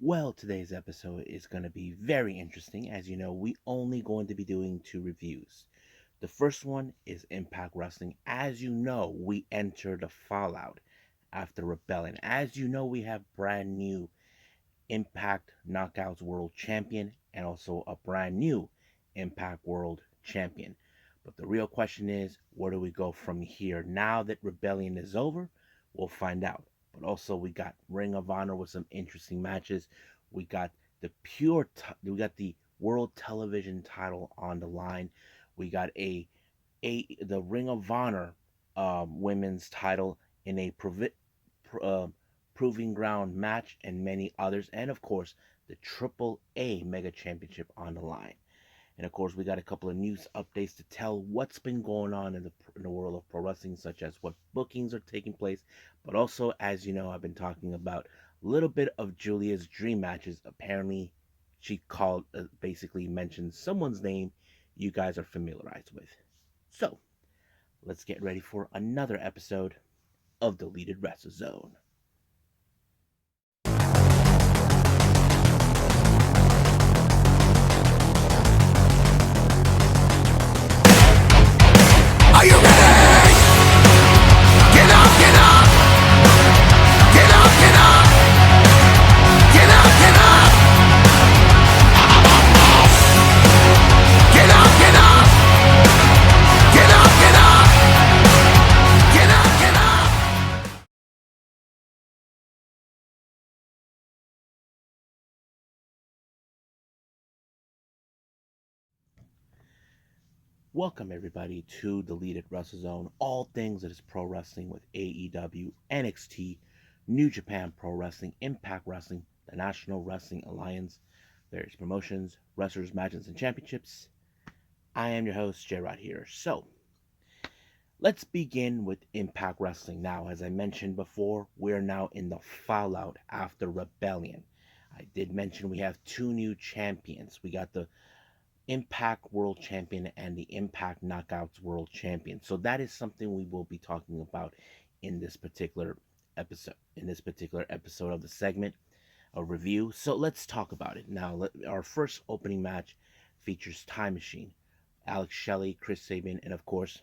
Well, today's episode is going to be very interesting. As you know, we only going to be doing two reviews. The first one is Impact Wrestling. As you know, we enter the fallout after Rebellion. As you know, we have brand new Impact Knockouts World Champion and also a brand new Impact World Champion. But the real question is, where do we go from here? Now that Rebellion is over, we'll find out. But also, we got Ring of Honor with some interesting matches. We got we got the World Television title on the line. We got the Ring of Honor women's title in a proving ground match and many others, and of course the Triple A Mega Championship on the line. And of course, we got a couple of news updates to tell what's been going on in the world of pro wrestling, such as what bookings are taking place. But also, as you know, I've been talking about a little bit of Julia's dream matches. Apparently, she basically mentioned someone's name you guys are familiarized with. So, let's get ready for another episode of Deleted Wrestle Zone. Are you ready? Get up, get up! Get up, get up! Get up, get up! Get up, get up! Get up, get up! Get up, get up! Welcome everybody to Deleted Wrestle Zone, all things that is pro wrestling with AEW, NXT, New Japan Pro Wrestling, Impact Wrestling, the National Wrestling Alliance, various promotions, wrestlers, matches, and championships. I am your host, J-Rod here. So, let's begin with Impact Wrestling. Now, as I mentioned before, we're now in the fallout after Rebellion. I did mention we have two new champions. We got the Impact World Champion and the Impact Knockouts World Champion. So that is something we will be talking about in this particular episode. In this particular episode of the segment, a review. So let's talk about it now. Our first opening match features Time Machine, Alex Shelley, Chris Sabin, and of course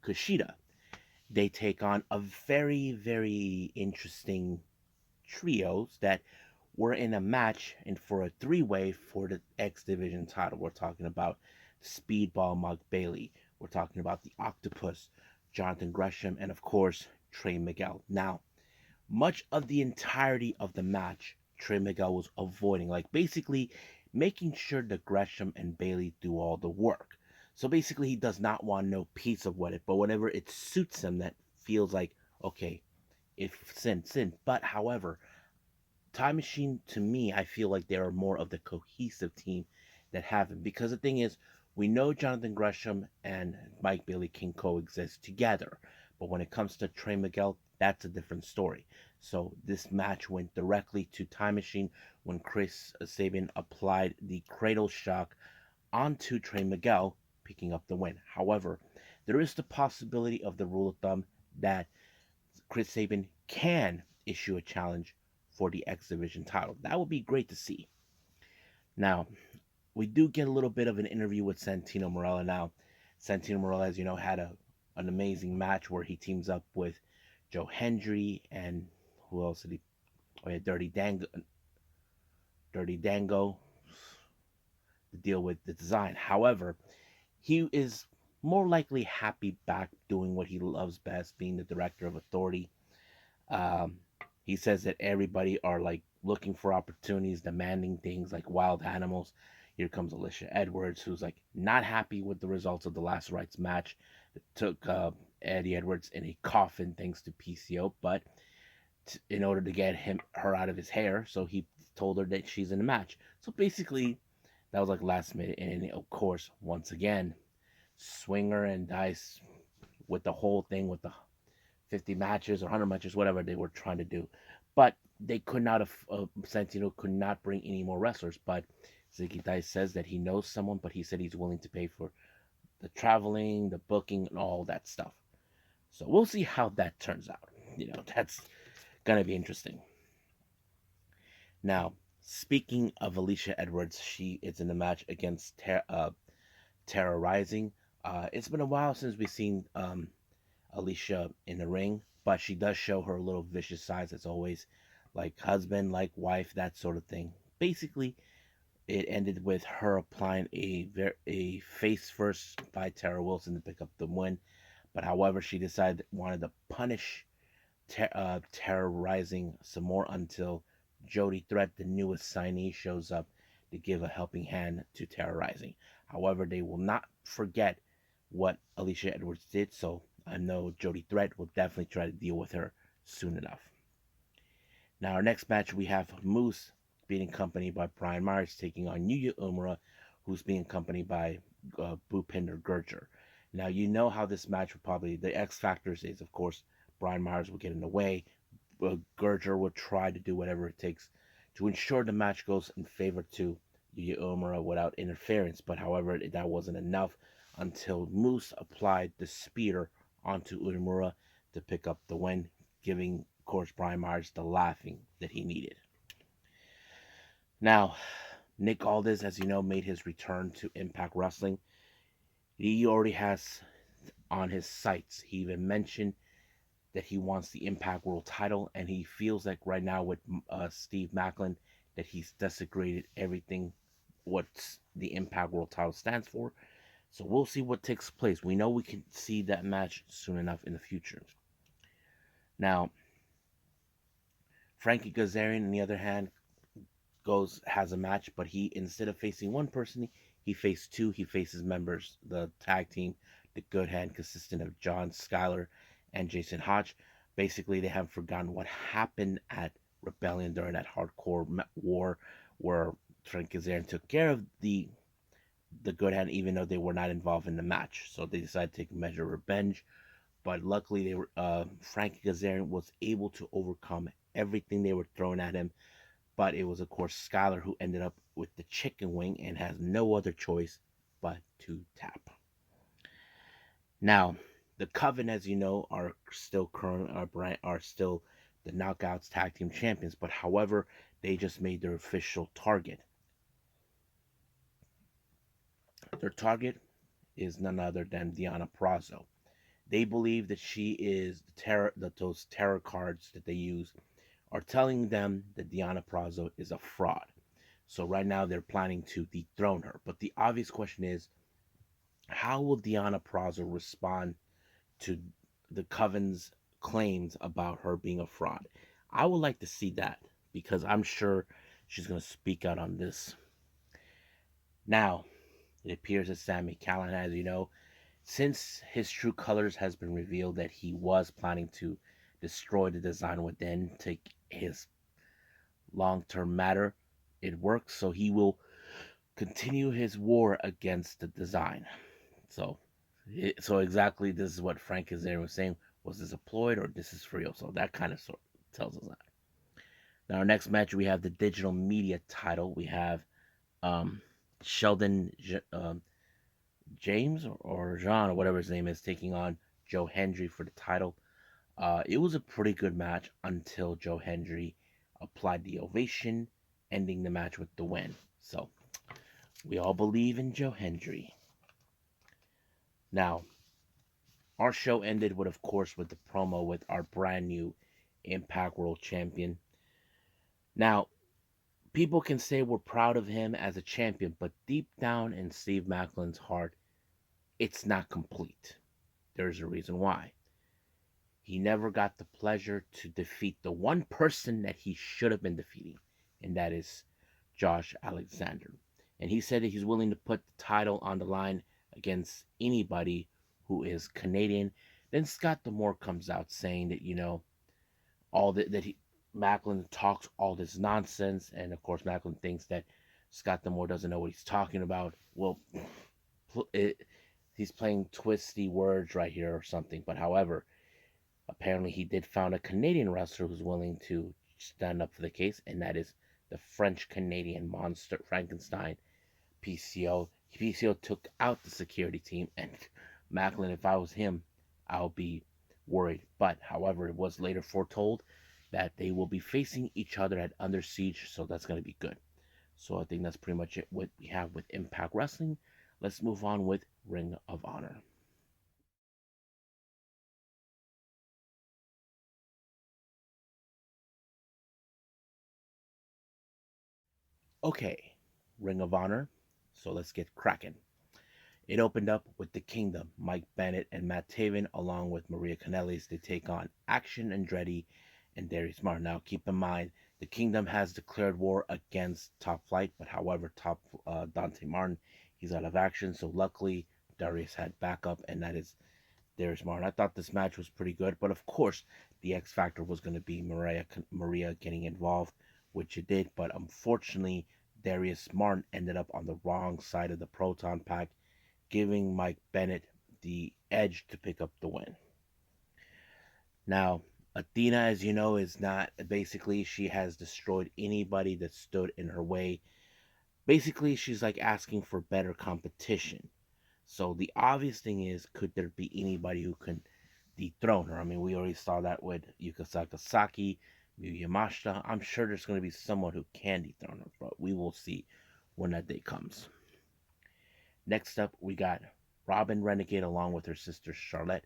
Kushida. They take on a very interesting trios that we're in a match and for a three-way for the X Division title. We're talking about Speedball Mug Bailey. We're talking about the Octopus, Jonathan Gresham, and of course, Trey Miguel. Now, much of the entirety of the match, Trey Miguel was avoiding, like basically making sure that Gresham and Bailey do all the work. So basically, he does not want no piece of it, but whenever it suits him, that feels like, okay, if sin. But however, Time Machine, to me, I feel like they are more of the cohesive team that have him. Because the thing is, we know Jonathan Gresham and Mike Bailey can coexist together. But when it comes to Trey Miguel, that's a different story. So this match went directly to Time Machine when Chris Sabin applied the Cradle Shock onto Trey Miguel, picking up the win. However, there is the possibility of the rule of thumb that Chris Sabin can issue a challenge for the X Division title. That would be great to see. Now, we do get a little bit of an interview with Santino Marella. Now, Santino Marella, as you know, had an amazing match where he teams up with Joe Hendry and who else did he? Oh yeah, Dirty Dango to deal with the design. However, he is more likely happy back doing what he loves best, being the director of Authority. Um, he says that everybody are like looking for opportunities, demanding things like wild animals. Here comes Alicia Edwards, who's like not happy with the results of the last rights match. It took Eddie Edwards in a coffin thanks to PCO, but in order to get her out of his hair, so he told her that she's in the match. So basically, that was like last minute, and of course, once again, Swinger and Dice with the whole thing with the 50 matches or 100 matches, whatever they were trying to do. But they could not have, Santino could not bring any more wrestlers. But Ziggy Dice says that he knows someone, but he said he's willing to pay for the traveling, the booking, and all that stuff. So we'll see how that turns out. That's going to be interesting. Now, speaking of Alicia Edwards, she is in the match against Terra Rising. It's been a while since we've seen Alicia in the ring, but she does show her little vicious sides as always, like husband, like wife, that sort of thing. Basically, it ended with her applying a face first by Tara Wilson to pick up the win. But however, she decided wanted to punish terrorizing some more until Jody Threat, the newest signee, shows up to give a helping hand to terrorizing. However, they will not forget what Alicia Edwards did, so I know Jody Threat will definitely try to deal with her soon enough. Now, our next match, we have Moose being accompanied by Brian Myers taking on Yuya Uemura, who's being accompanied by Bhupinder Gurjar. Now, you know how this match will probably, the X factors is, of course, Brian Myers will get in the way. Gurjar will try to do whatever it takes to ensure the match goes in favor to Yuya Uemura without interference. But however, that wasn't enough until Moose applied the spear onto Uemura to pick up the win, giving, of course, Brian Myers the laughing that he needed. Now, Nick Aldis, as you know, made his return to Impact Wrestling. He already has on his sights, he even mentioned that he wants the Impact World title, and he feels like right now with Steve Macklin that he's desecrated everything what the Impact World title stands for. So we'll see what takes place. We know we can see that match soon enough in the future. Now, Frankie Kazarian, on the other hand, has a match, but he, instead of facing one person, he faced two. He faces members, the tag team, the Good Hand, consisting of John Skyler and Jason Hodge. Basically, they haven't forgotten what happened at Rebellion during that hardcore war, where Frank Kazarian took care of the Good Hand, even though they were not involved in the match. So they decided to take a measure of revenge. But luckily, Frankie Kazarian was able to overcome everything they were throwing at him. But it was, of course, Skylar who ended up with the chicken wing and has no other choice but to tap. Now, the Coven, as you know, are still still the Knockouts Tag Team Champions. But however, they just made their official target. Their target is none other than Deonna Purrazzo. They believe that she is the terror. That those terror cards that they use are telling them that Deonna Purrazzo is a fraud. So right now they're planning to dethrone her. But the obvious question is, how will Deonna Purrazzo respond to the Coven's claims about her being a fraud? I would like to see that because I'm sure she's going to speak out on this. Now, it appears that Sami Callihan, as you know, since his true colors has been revealed that he was planning to destroy the design within, take his long-term matter, it works. So he will continue his war against the design. So, so exactly this is what Frank Kazarian was saying. Was this a ploy or this is for real? So that kind of sort tells us that. Now, our next match, we have the digital media title. We have um, Sheldon James or Jean or whatever his name is taking on Joe Hendry for the title. It was a pretty good match until Joe Hendry applied the ovation, ending the match with the win. So we all believe in Joe Hendry. Now, our show ended with, of course, with the promo with our brand new Impact World Champion. Now, people can say we're proud of him as a champion, but deep down in Steve Macklin's heart, it's not complete. There's a reason why. He never got the pleasure to defeat the one person that he should have been defeating, and that is Josh Alexander. And he said that he's willing to put the title on the line against anybody who is Canadian. Then Scott D'Amore comes out saying that, all that he Macklin talks all this nonsense, and of course Macklin thinks that Scott D'Amore doesn't know what he's talking about. Well, he's playing twisty words right here or something. But however, apparently he did found a Canadian wrestler who's willing to stand up for the case, and that is the French Canadian monster Frankenstein, PCO. PCO took out the security team, and Macklin, if I was him, I'll be worried. But however, it was later foretold that they will be facing each other at Under Siege, so that's going to be good. So I think that's pretty much it what we have with Impact Wrestling. Let's move on with Ring of Honor. Okay, Ring of Honor. So let's get cracking. It opened up with the Kingdom, Mike Bennett and Matt Taven, along with Maria Kanellis, to take on Action Andretti and Darius Martin. Now, keep in mind, the Kingdom has declared war against Top Flight, but however, Dante Martin, he's out of action. So luckily, Darius had backup, and that is Darius Martin. I thought this match was pretty good, but of course, the X factor was going to be Maria getting involved, which it did. But unfortunately, Darius Martin ended up on the wrong side of the proton pack, giving Mike Bennett the edge to pick up the win. Now, Athena, as you know, is not basically, she has destroyed anybody that stood in her way. Basically, she's like asking for better competition. So the obvious thing is, could there be anybody who can dethrone her? I mean, we already saw that with Yuka Sakazaki, Miyu Yamashita. I'm sure there's going to be someone who can dethrone her, but we will see when that day comes. Next up, we got Robin Renegade along with her sister Charlotte.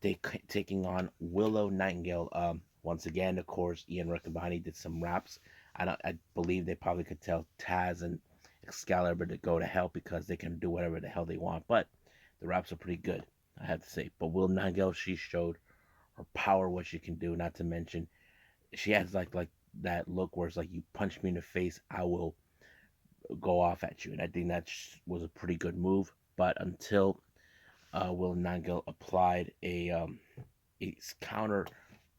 They taking on Willow Nightingale. Once again, of course, Ian Riccaboni did some raps. I believe they probably could tell Taz and Excalibur to go to hell because they can do whatever the hell they want. But the raps are pretty good, I have to say. But Willow Nightingale, she showed her power, what she can do. Not to mention, she has like that look where it's like, you punch me in the face, I will go off at you. And I think that was a pretty good move. But until Will Nagel applied a counter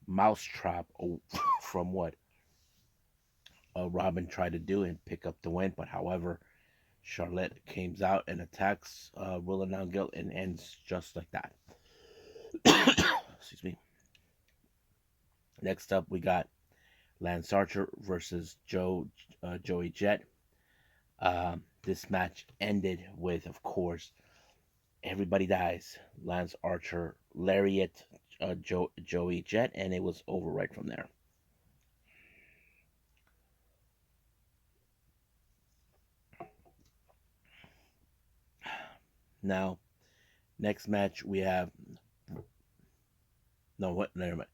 mousetrap from what Robin tried to do and pick up the win. But however, Charlotte comes out and attacks Will Nagel and ends just like that. Excuse me. Next up, we got Lance Archer versus Joey Jet. This match ended with, of course, everybody dies. Lance Archer, Lariat, Joey Jet, and it was over right from there. Now, next match we have no what never mind.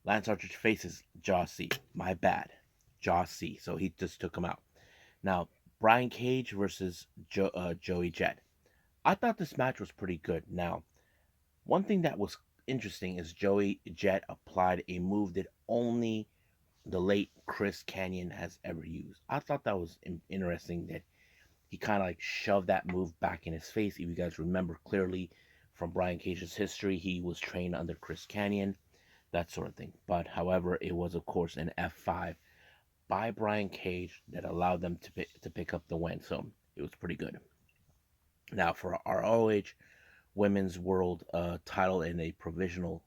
Lance Archer faces Jossie. My bad, Jossie. So he just took him out. Now, Brian Cage versus Joey Jet. I thought this match was pretty good. Now, one thing that was interesting is Joey Jet applied a move that only the late Chris Canyon has ever used. I thought that was interesting that he kind of like shoved that move back in his face. If you guys remember clearly from Brian Cage's history, he was trained under Chris Canyon, that sort of thing. But however, it was of course an F5 by Brian Cage that allowed them to pick up the win. So it was pretty good. Now for our ROH Women's World title in a provisional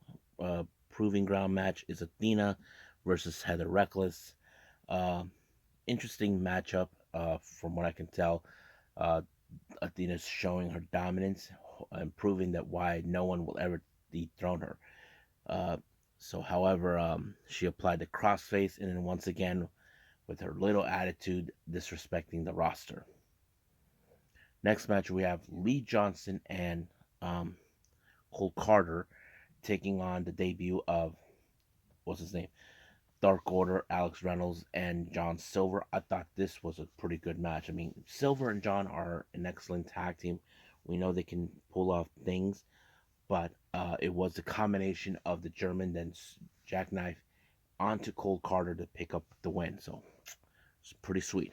proving ground match is Athena versus Heather Reckless. Uh, Interesting matchup from what I can tell. Uh, Athena's showing her dominance and proving that why no one will ever dethrone her. Uh, however, she applied the crossface and then once again, with her little attitude, disrespecting the roster. Next match, we have Lee Johnson and um, Cole Carter taking on the debut of, what's his name? Dark Order, Alex Reynolds, and John Silver. I thought this was a pretty good match. I mean, Silver and John are an excellent tag team. We know they can pull off things, but it was a combination of the German, then Jackknife, onto Cole Carter to pick up the win. So it's pretty sweet.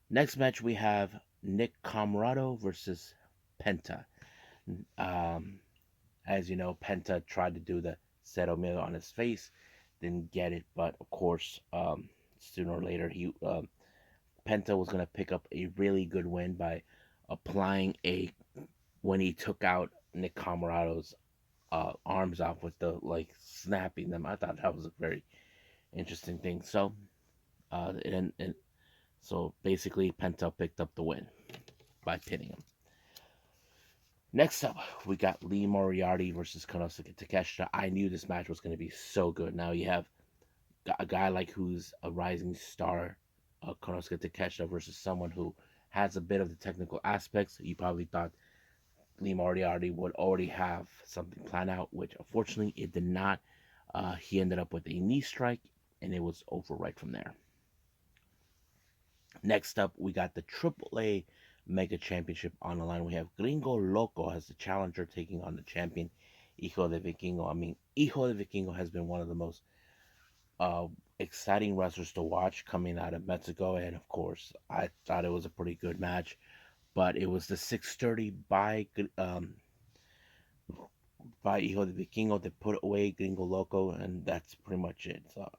Next match, we have Nick Comoroto versus Penta. Um, as you know, Penta tried to do the Cero Miedo on his face, didn't get it, but of course, sooner or later, Penta was gonna pick up a really good win by applying a when he took out Nick Comorato's arms off with the like snapping them. I thought that was a very interesting thing. So, and so basically, Penta picked up the win by pinning him. Next up, we got Lee Moriarty versus Konosuke Takeshita. I knew this match was going to be so good. Now you have a guy like who's a rising star, Konosuke Takeshita, versus someone who has a bit of the technical aspects. You probably thought Lee Moriarty would already have something planned out, which unfortunately it did not. He ended up with a knee strike, and it was over right from there. Next up, we got the AAA Mega Championship on the line. We have Gringo Loco as the challenger taking on the champion, Hijo de Vikingo. I mean, Hijo de Vikingo has been one of the most uh, exciting wrestlers to watch coming out of Mexico, and of course, I thought it was a pretty good match. But it was the 6:30 by Hijo de Vikingo that put away Gringo Loco, and that's pretty much it. So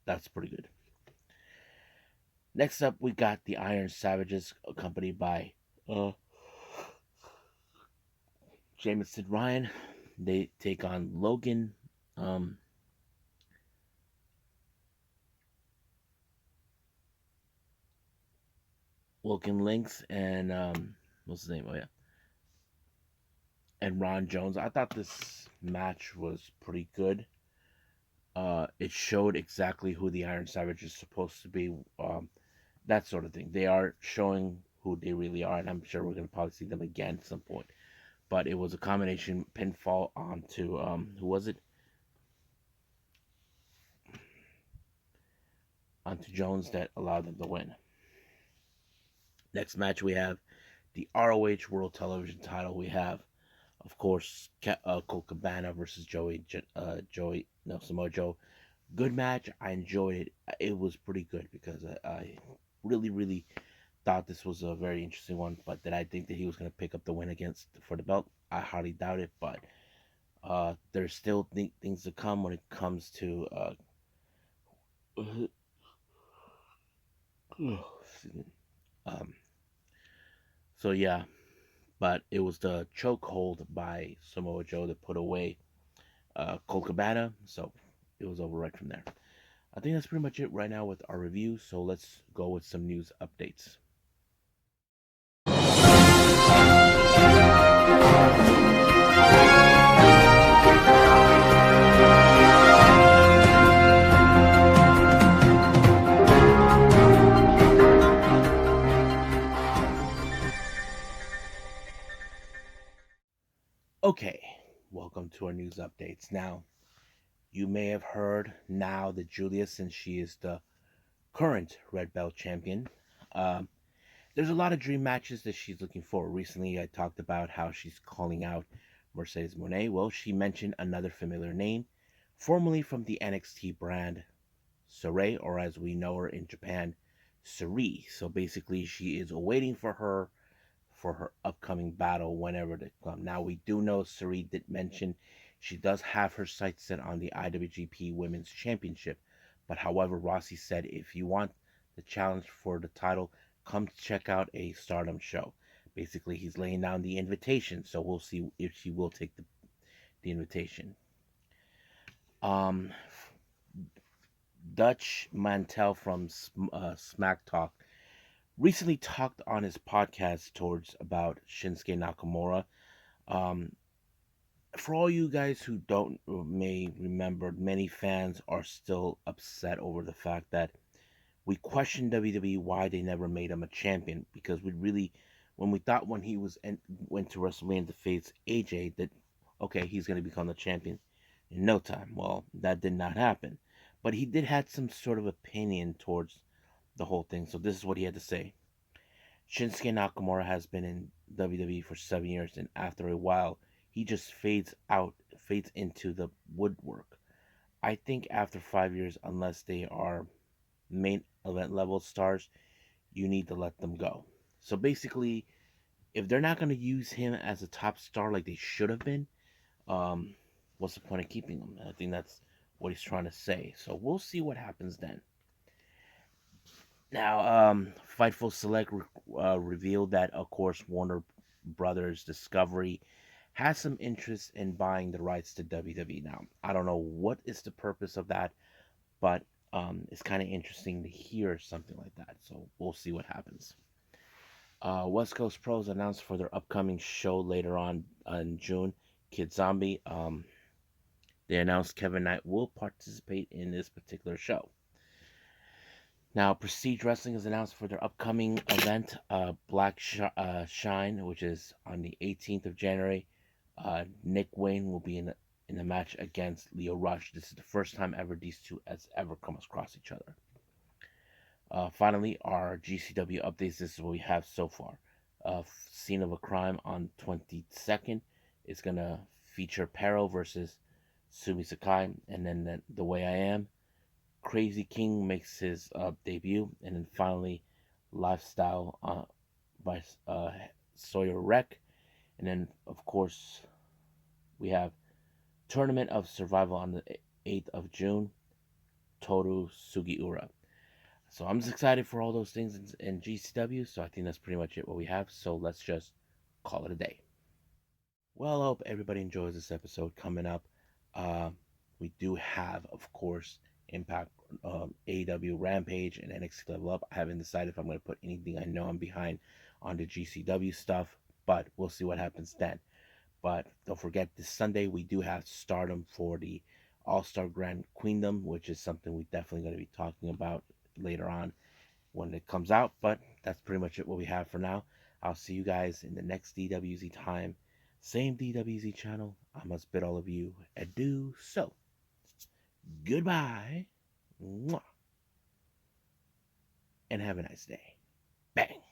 that's pretty good. Next up, we got the Iron Savages, accompanied by Jamison Ryan. They take on Logan. Um, Logan Lynx and what's his name? Oh yeah, and Ron Jones. I thought this match was pretty good. It showed exactly who the Iron Savage is supposed to be. That sort of thing. They are showing who they really are, and I'm sure we're gonna probably see them again at some point. But it was a combination pinfall onto who was it? Onto Jones that allowed them to win. Next match we have the ROH World Television Title. We have, of course, Colt Cabana versus Samoa Joe. Good match. I enjoyed it. It was pretty good because I really, really thought this was a very interesting one. But did I think that he was going to pick up the win against for the belt? I hardly doubt it. But there's still things to come when it comes to. Um, so yeah, but it was the chokehold by Samoa Joe that put away Colt Cabana. So it was over right from there. I think that's pretty much it right now with our review. So let's go with some news updates. Okay, welcome to our news updates. Now, you may have heard now that Julia, since she is the current Red Belt champion, um, there's a lot of dream matches that she's looking for. Recently, I talked about how she's calling out Mercedes Moné. Well, she mentioned another familiar name, formerly from the NXT brand, Sarray, or as we know her in Japan, Sareee. So basically, she is waiting for her upcoming battle whenever they come. Now, we do know Sareee did mention she does have her sights set on the IWGP Women's Championship. But however, Rossi said if you want the challenge for the title, come check out a Stardom show. Basically, he's laying down the invitation, so we'll see if she will take the invitation. Um, Dutch Mantell from Smack Talk recently talked on his podcast towards about Shinsuke Nakamura. Um, for all you guys who don't may remember, many fans are still upset over the fact that we questioned WWE why they never made him a champion because we really, when we thought when he went to WrestleMania to face AJ that okay he's going to become the champion in no time. Well, that did not happen, but he did had some sort of opinion towards the whole thing. So this is what he had to say. Shinsuke Nakamura has been in WWE for 7 years, and after a while, he just fades into the woodwork. I think after 5 years, unless they are main event level stars, you need to let them go. So basically, if they're not going to use him as a top star like they should have been, um, what's the point of keeping him? I think that's what he's trying to say. So we'll see what happens then. Now, Fightful Select revealed that, of course, Warner Brothers Discovery has some interest in buying the rights to WWE. Now, I don't know what is the purpose of that, but it's kind of interesting to hear something like that. So we'll see what happens. West Coast Pros announced for their upcoming show later on in June, Kid Zombie. They announced Kevin Knight will participate in this particular show. Now, Prestige Wrestling has announced for their upcoming event, Shine, which is on the 18th of January. Nick Wayne will be in a match against Leo Rush. This is the first time ever these two has ever come across each other. Finally, our GCW updates. This is what we have so far. Scene of a Crime on 22nd is gonna feature Pero versus Sumi Sakai, and then the Way I Am. Crazy King makes his debut, and then finally, Lifestyle by Sawyer Wreck, and then of course we have Tournament of Survival on the 8th of June, Toru Sugiura. So I'm just excited for all those things in GCW. So I think that's pretty much it what we have. So let's just call it a day. Well, I hope everybody enjoys this episode coming up. Uh, we do have, of course, Impact, AEW Rampage, and NXT Level Up. I haven't decided if I'm going to put anything I know I'm behind on the GCW stuff, but we'll see what happens then. But don't forget, this Sunday we do have Stardom for the All-Star Grand Queendom, which is something we're definitely going to be talking about later on when it comes out. But that's pretty much it what we have for now. I'll see you guys in the next DWZ time. Same DWZ channel. I must bid all of you adieu. So, goodbye. Mwah. And have a nice day. Bang.